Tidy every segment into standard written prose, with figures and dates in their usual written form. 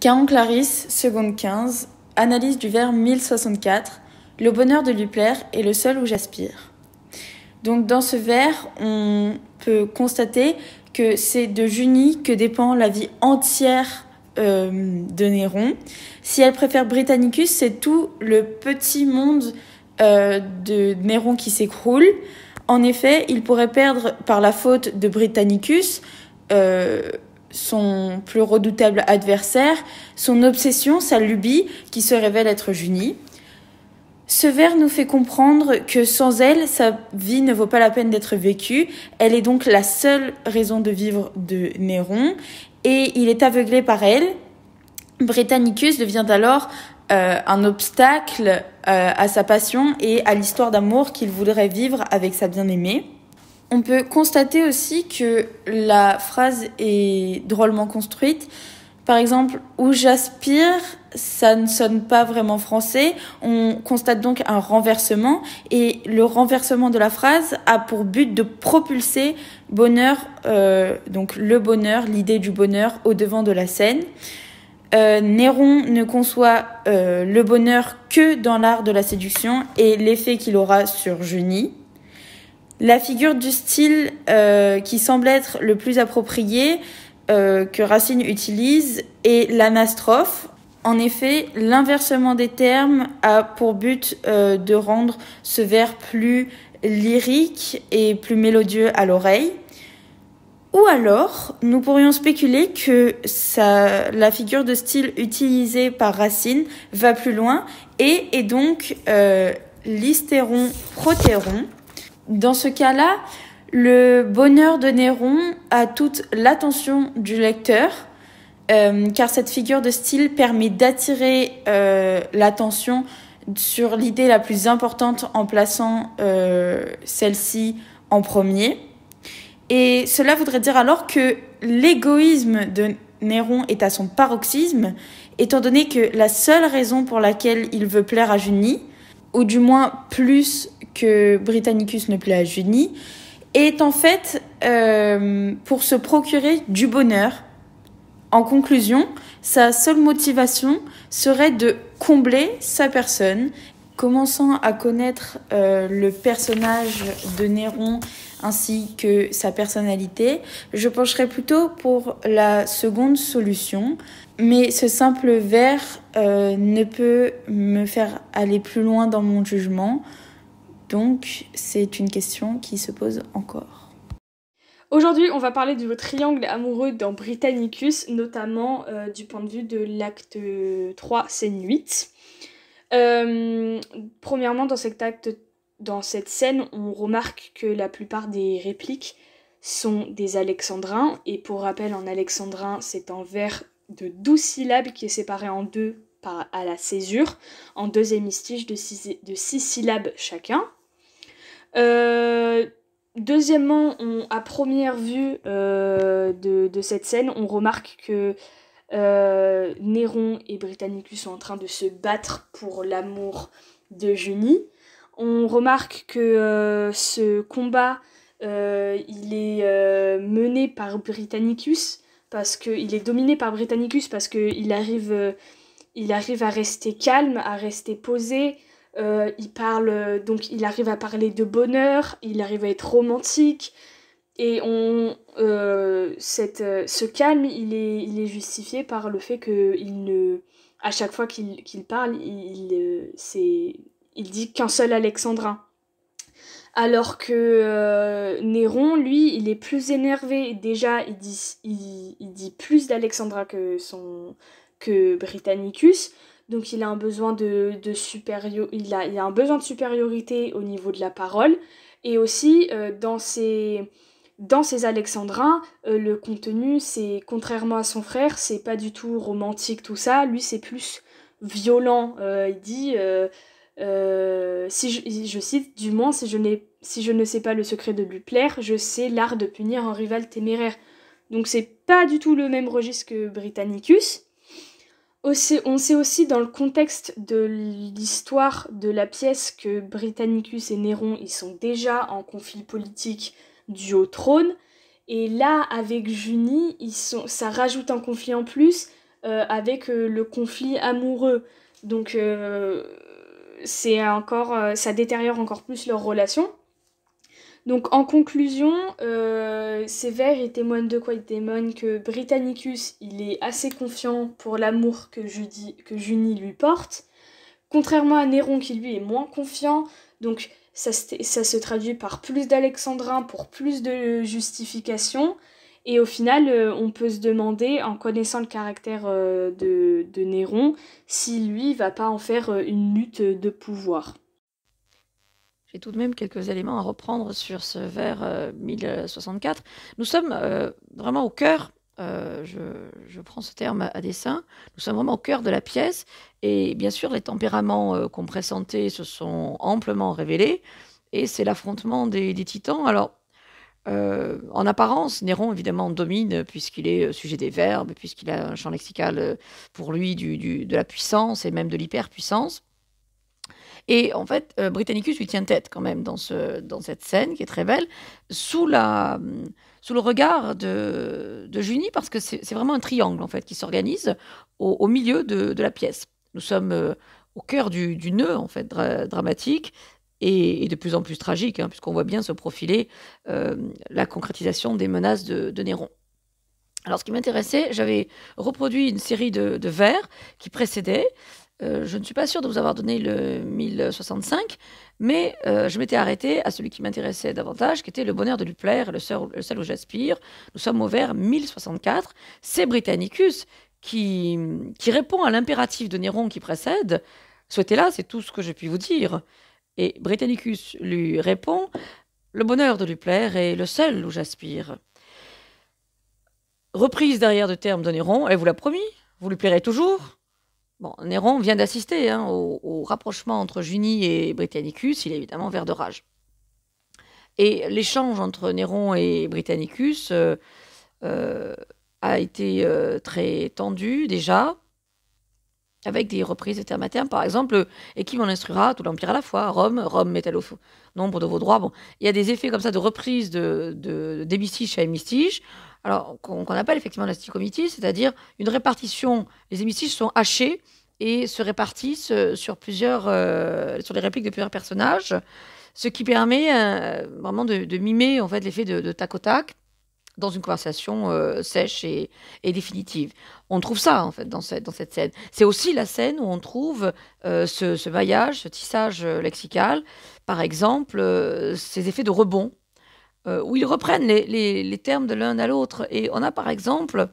Caon Clarisse, seconde 15, analyse du vers 1064. Le bonheur de Luplère est le seul où j'aspire. Donc dans ce vers, on peut constater que c'est de Junie que dépend la vie entière de Néron. Si elle préfère Britannicus, c'est tout le petit monde de Néron qui s'écroule. En effet, il pourrait perdre par la faute de Britannicus son plus redoutable adversaire, son obsession, sa lubie, qui se révèle être Junie. Ce vers nous fait comprendre que sans elle, sa vie ne vaut pas la peine d'être vécue. Elle est donc la seule raison de vivre de Néron, et il est aveuglé par elle. Britannicus devient alors un obstacle à sa passion et à l'histoire d'amour qu'il voudrait vivre avec sa bien-aimée. On peut constater aussi que la phrase est drôlement construite. Par exemple, où j'aspire, ça ne sonne pas vraiment français. On constate donc un renversement, et le renversement de la phrase a pour but de propulser bonheur, donc le bonheur, l'idée du bonheur au devant de la scène. Néron ne conçoit le bonheur que dans l'art de la séduction et l'effet qu'il aura sur Junie. La figure du style qui semble être le plus approprié que Racine utilise est l'anastrophe. En effet, l'inversement des termes a pour but de rendre ce vers plus lyrique et plus mélodieux à l'oreille. Ou alors, nous pourrions spéculer que la figure de style utilisée par Racine va plus loin et est donc l'hystéron-protéron. Dans ce cas-là, le bonheur de Néron a toute l'attention du lecteur, car cette figure de style permet d'attirer l'attention sur l'idée la plus importante en plaçant celle-ci en premier. Et cela voudrait dire alors que l'égoïsme de Néron est à son paroxysme, étant donné que la seule raison pour laquelle il veut plaire à Junie, ou du moins plus que Britannicus ne plaît à Junie, est en fait pour se procurer du bonheur. En conclusion, sa seule motivation serait de combler sa personne. Commençant à connaître le personnage de Néron ainsi que sa personnalité, je pencherais plutôt pour la seconde solution. Mais ce simple vers ne peut me faire aller plus loin dans mon jugement. Donc, c'est une question qui se pose encore. Aujourd'hui, on va parler du triangle amoureux dans Britannicus, notamment du point de vue de l'acte 3, scène 8. Premièrement, dans cette scène, on remarque que la plupart des répliques sont des alexandrins, et pour rappel, en alexandrin, c'est un vers de 12 syllabes qui est séparé en deux à la césure, en deux hémistiches de 6 syllabes chacun. Deuxièmement, à première vue de cette scène, on remarque que Néron et Britannicus sont en train de se battre pour l'amour de Junie. On remarque que ce combat il est mené par Britannicus, parce qu'il est dominé par Britannicus, parce qu'il arrive à rester calme, à rester posé. Il arrive à parler de bonheur, il arrive à être romantique, et ce calme, il est justifié par le fait que à chaque fois qu'il parle, il dit qu'un seul alexandrin. Alors que Néron, lui, il est plus énervé. Déjà, il dit plus d'alexandrin que Britannicus. Donc il a un besoin il a un besoin de supériorité au niveau de la parole. Et aussi, dans ces alexandrins, le contenu, c'est, contrairement à son frère, c'est pas du tout romantique, tout ça. Lui, c'est plus violent. Il dit, je cite, du moins, si je ne sais pas le secret de lui plaire, je sais l'art de punir un rival téméraire. Donc c'est pas du tout le même registre que Britannicus. On sait aussi dans le contexte de l'histoire de la pièce que Britannicus et Néron, ils sont déjà en conflit politique dû au trône. Et là, avec Junie, ça rajoute un conflit en plus. avec le conflit amoureux. Donc ça détériore encore plus leur relation. Donc en conclusion, ces vers, ils témoignent de quoi? Ils témoignent que Britannicus, il est assez confiant pour l'amour que Junie lui porte, contrairement à Néron qui lui est moins confiant. Donc ça se traduit par plus d'alexandrins pour plus de justification. Et au final, on peut se demander, en connaissant le caractère de Néron, si lui va pas en faire une lutte de pouvoir. J'ai tout de même quelques éléments à reprendre sur ce vers 1064. Nous sommes vraiment au cœur, je prends ce terme à dessein, nous sommes vraiment au cœur de la pièce, et bien sûr les tempéraments qu'on pressentait se sont amplement révélés, et c'est l'affrontement des titans. Alors, en apparence, Néron évidemment domine puisqu'il est sujet des verbes, puisqu'il a un champ lexical pour lui de la puissance et même de l'hyperpuissance. Et en fait, Britannicus lui tient tête quand même dans cette scène qui est très belle, sous le regard de Junie, parce que c'est vraiment un triangle en fait qui s'organise au milieu de la pièce. Nous sommes au cœur du nœud en fait dramatique et de plus en plus tragique, hein, puisqu'on voit bien se profiler la concrétisation des menaces de Néron. Alors, ce qui m'intéressait, j'avais reproduit une série de vers qui précédaient. Je ne suis pas sûre de vous avoir donné le 1065, mais je m'étais arrêtée à celui qui m'intéressait davantage, qui était le bonheur de Luplère, le seul où j'aspire. Nous sommes au vers 1064. C'est Britannicus qui répond à l'impératif de Néron qui précède. Souhaitez-la, c'est tout ce que je puis vous dire. Et Britannicus lui répond, le bonheur de Luplère est le seul où j'aspire. Reprise derrière de termes de Néron, elle vous l'a promis, vous lui plairez toujours. Bon, Néron vient d'assister au rapprochement entre Junie et Britannicus, il est évidemment vert de rage. Et l'échange entre Néron et Britannicus a été très tendu déjà, avec des reprises de terme à terme. Par exemple, et qui m'en instruira tout l'empire à la fois, Rome met-elle au nombre de vos droits. Bon, il y a des effets comme ça de reprise d'hémistiche à hémistiche, alors qu'on appelle effectivement la stichomitie, c'est-à-dire une répartition. Les hémistiches sont hachés et se répartissent sur les répliques de plusieurs personnages, ce qui permet vraiment de mimer en fait l'effet de tac au tac dans une conversation sèche et définitive. On trouve ça, en fait, dans cette scène. C'est aussi la scène où on trouve ce maillage, ce tissage lexical, par exemple, ces effets de rebond, où ils reprennent les termes de l'un à l'autre. Et on a, par exemple,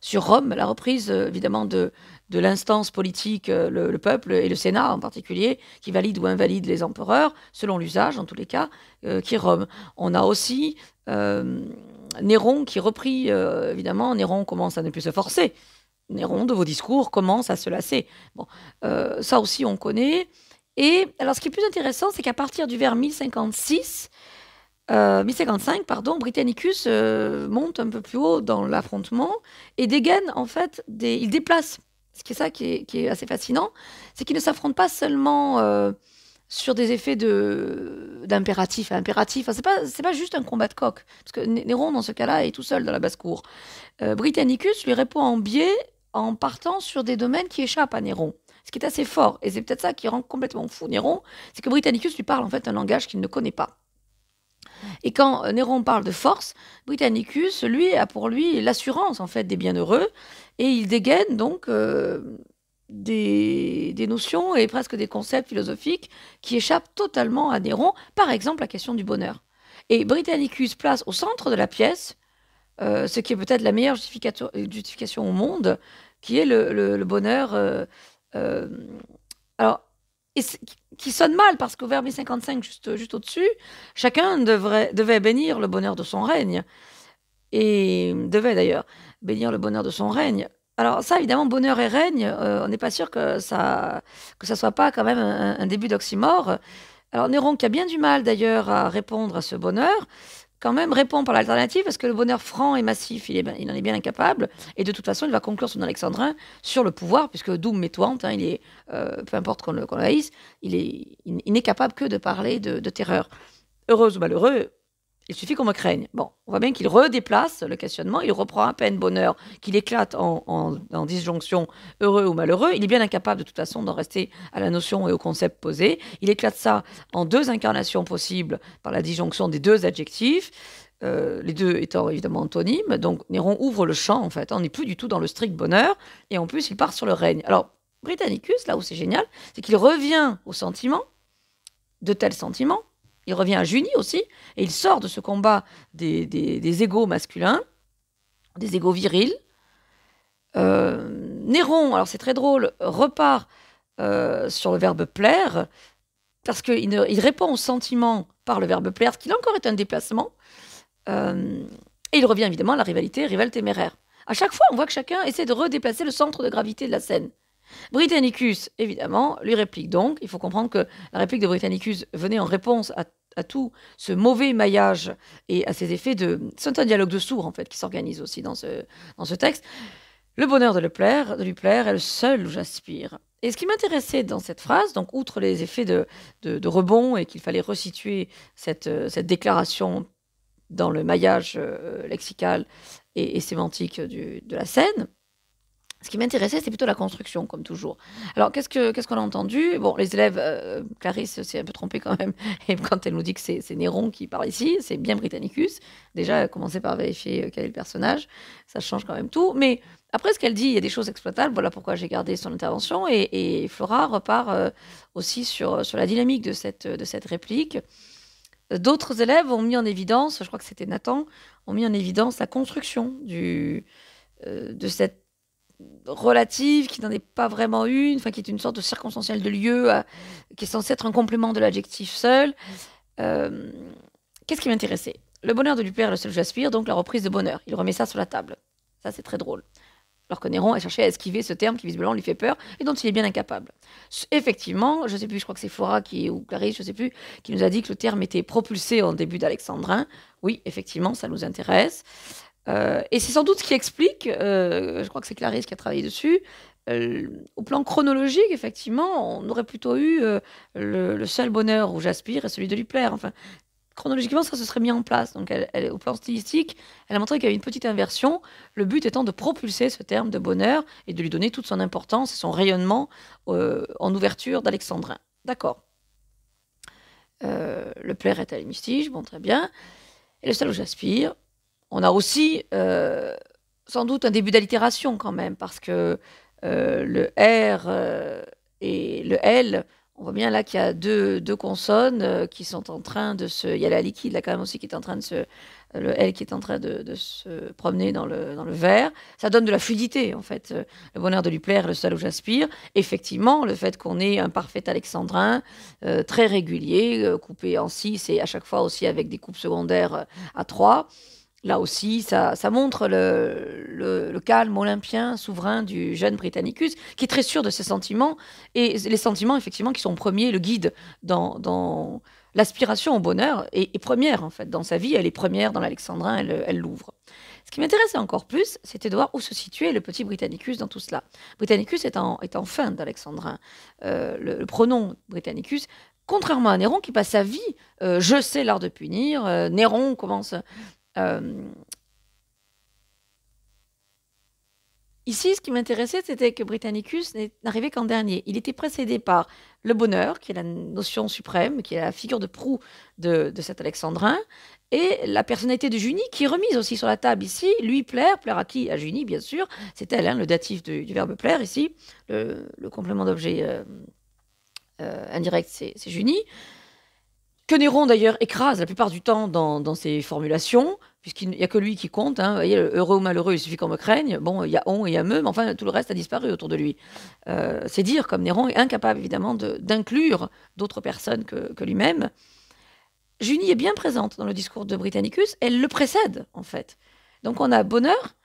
sur Rome, la reprise, évidemment, de l'instance politique, le peuple et le Sénat en particulier, qui valide ou invalide les empereurs, selon l'usage, en tous les cas, qui est Rome. On a aussi Néron qui reprit, évidemment, Néron commence à ne plus se forcer. Néron, de vos discours, commence à se lasser. Bon, ça aussi, on connaît. Et alors, ce qui est plus intéressant, c'est qu'à partir du vers 1055, Britannicus monte un peu plus haut dans l'affrontement et dégaine, en fait, il déplace. Ce qui est ça qui est assez fascinant, c'est qu'il ne s'affronte pas seulement sur des effets d'impératif à impératif. Enfin, c'est pas juste un combat de coq, parce que Néron, dans ce cas-là, est tout seul dans la basse-cour. Britannicus lui répond en biais en partant sur des domaines qui échappent à Néron. Ce qui est assez fort, et c'est peut-être ça qui rend complètement fou Néron, c'est que Britannicus lui parle en fait un langage qu'il ne connaît pas. Et quand Néron parle de force, Britannicus, lui, a pour lui l'assurance en fait des bienheureux, et il dégaine donc des notions et presque des concepts philosophiques qui échappent totalement à Néron, par exemple la question du bonheur. Et Britannicus place au centre de la pièce ce qui est peut-être la meilleure justification au monde, qui est le bonheur. Alors, qui sonne mal, parce qu'au vers 1055, juste au-dessus, chacun devait bénir le bonheur de son règne. Et devait d'ailleurs bénir le bonheur de son règne. Alors ça, évidemment, bonheur et règne, on n'est pas sûr que ça soit pas quand même un début d'oxymore. Alors Néron, qui a bien du mal d'ailleurs à répondre à ce bonheur, quand même répond par l'alternative, parce que le bonheur franc et massif, il en est bien incapable, et de toute façon, il va conclure son alexandrin sur le pouvoir, puisque Doum Métointe, il est, peu importe qu'on le haïsse, il n'est capable que de parler de terreur. Heureux ou malheureux, Il suffit qu'on me craigne. Bon, on voit bien qu'il redéplace le questionnement, il reprend à peine bonheur, qu'il éclate en disjonction heureux ou malheureux. Il est bien incapable de toute façon d'en rester à la notion et au concept posé. Il éclate ça en deux incarnations possibles par la disjonction des deux adjectifs, les deux étant évidemment antonymes. Donc Néron ouvre le champ en fait. On n'est plus du tout dans le strict bonheur et en plus il part sur le règne. Alors Britannicus, là où c'est génial, c'est qu'il revient au sentiment, de tels sentiments. Il revient à Junie aussi, et il sort de ce combat des égos masculins, des égos virils. Néron, alors c'est très drôle, repart sur le verbe plaire, parce qu'il répond au sentiment par le verbe plaire, ce qui là encore est un déplacement. Et il revient évidemment à la rivalité, rival téméraire. À chaque fois, on voit que chacun essaie de redéplacer le centre de gravité de la scène. Britannicus, évidemment, lui réplique donc. Il faut comprendre que la réplique de Britannicus venait en réponse à tout ce mauvais maillage et à ces effets de... C'est un dialogue de sourds, en fait, qui s'organise aussi dans ce texte. Le bonheur de lui plaire est le seul où j'aspire. Et ce qui m'intéressait dans cette phrase, donc outre les effets de rebond et qu'il fallait resituer cette déclaration dans le maillage lexical et sémantique de la scène, ce qui m'intéressait, c'est plutôt la construction, comme toujours. Alors, qu'est-ce qu'on a entendu? Bon, les élèves, Clarisse s'est un peu trompée quand même, et quand elle nous dit que c'est Néron qui parle ici, c'est bien Britannicus. Déjà, commencer par vérifier quel est le personnage, ça change quand même tout. Mais après, ce qu'elle dit, il y a des choses exploitables, voilà pourquoi j'ai gardé son intervention, et Flora repart aussi sur la dynamique de cette réplique. D'autres élèves ont mis en évidence, je crois que c'était Nathan, ont mis en évidence la construction de cette relative, qui n'en est pas vraiment une, enfin qui est une sorte de circonstanciel de lieu, qui est censé être un complément de l'adjectif seul. Qu'est-ce qui m'intéressait? Le bonheur de lui plaire, le seul j'aspire, donc la reprise de bonheur. Il remet ça sur la table. Ça, c'est très drôle. Alors que Néron a cherché à esquiver ce terme qui visiblement lui fait peur et dont il est bien incapable. Effectivement, je ne sais plus, je crois que c'est Flora ou Clarisse, je ne sais plus, qui nous a dit que le terme était propulsé en début d'Alexandrin. Oui, effectivement, ça nous intéresse. Et c'est sans doute ce qui explique, je crois que c'est Clarisse qui a travaillé dessus, au plan chronologique, effectivement, on aurait plutôt eu le seul bonheur où j'aspire et celui de lui plaire. Enfin, chronologiquement, ça se serait mis en place. Donc, au plan stylistique, elle a montré qu'il y avait une petite inversion, le but étant de propulser ce terme de bonheur et de lui donner toute son importance et son rayonnement en ouverture d'Alexandrin. D'accord. Le plaire est à l'hémistige, bon, très bien. Et le seul où j'aspire, on a aussi sans doute un début d'allitération quand même, parce que le R et le L, on voit bien là qu'il y a deux consonnes qui sont en train de se... Il y a la liquide là quand même aussi qui est en train de se... Le L qui est en train de se promener dans le vers. Ça donne de la fluidité en fait. Le bonheur de lui plaire, le seul où j'aspire. Effectivement, le fait qu'on ait un parfait alexandrin très régulier, coupé en 6 et à chaque fois aussi avec des coupes secondaires à 3. Là aussi, ça montre le calme olympien, souverain du jeune Britannicus, qui est très sûr de ses sentiments, et les sentiments, effectivement, qui sont premiers, le guide dans l'aspiration au bonheur, et première, en fait, dans sa vie, elle est première dans l'Alexandrin, elle l'ouvre. Ce qui m'intéressait encore plus, c'était de voir où se situait le petit Britannicus dans tout cela. Britannicus est en fin d'Alexandrin. Le pronom Britannicus, contrairement à Néron, qui passe sa vie, je sais l'art de punir, Néron commence... Ici, ce qui m'intéressait, c'était que Britannicus n'arrivait qu'en dernier. Il était précédé par le bonheur, qui est la notion suprême, qui est la figure de proue de cet alexandrin, et la personnalité de Junie, qui est remise aussi sur la table ici. Lui, plaire à qui? À Junie, bien sûr. C'est elle, hein, le datif du verbe plaire ici. Le complément d'objet indirect, c'est Junie. Que Néron, d'ailleurs, écrase la plupart du temps dans ses formulations, puisqu'il n'y a que lui qui compte. Hein. Vous voyez, heureux ou malheureux, il suffit qu'on me craigne. Bon, il y a on et il y a me, mais enfin, tout le reste a disparu autour de lui. C'est dire, comme Néron est incapable, évidemment, d'inclure d'autres personnes que lui-même. Junie est bien présente dans le discours de Britannicus. Elle le précède, en fait. Donc, on a bonheur,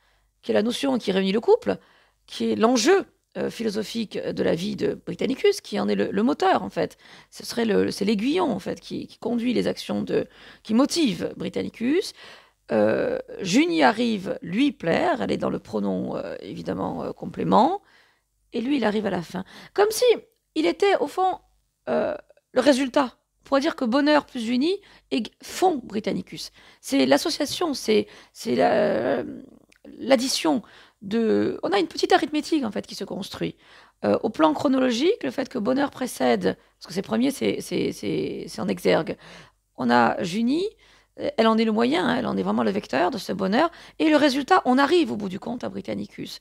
qui est la notion qui réunit le couple, qui est l'enjeu philosophique de la vie de Britannicus, qui en est le moteur, en fait. C'est l'aiguillon, en fait, qui conduit les actions qui motive Britannicus. Junie arrive, lui plaire, elle est dans le pronom, évidemment, complément, et lui, il arrive à la fin. Comme si il était, au fond, le résultat, pourrait dire que bonheur plus uni font Britannicus. C'est l'association, c'est l'addition de... On a une petite arithmétique en fait qui se construit. Au plan chronologique, le fait que bonheur précède, parce que c'est premier, c'est en exergue. On a Junie, elle en est le moyen, hein, elle en est vraiment le vecteur de ce bonheur. Et le résultat, on arrive au bout du compte à Britannicus.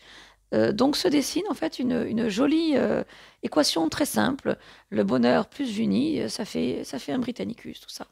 Donc se dessine en fait une jolie équation très simple. Le bonheur plus Junie, ça fait un Britannicus, tout ça.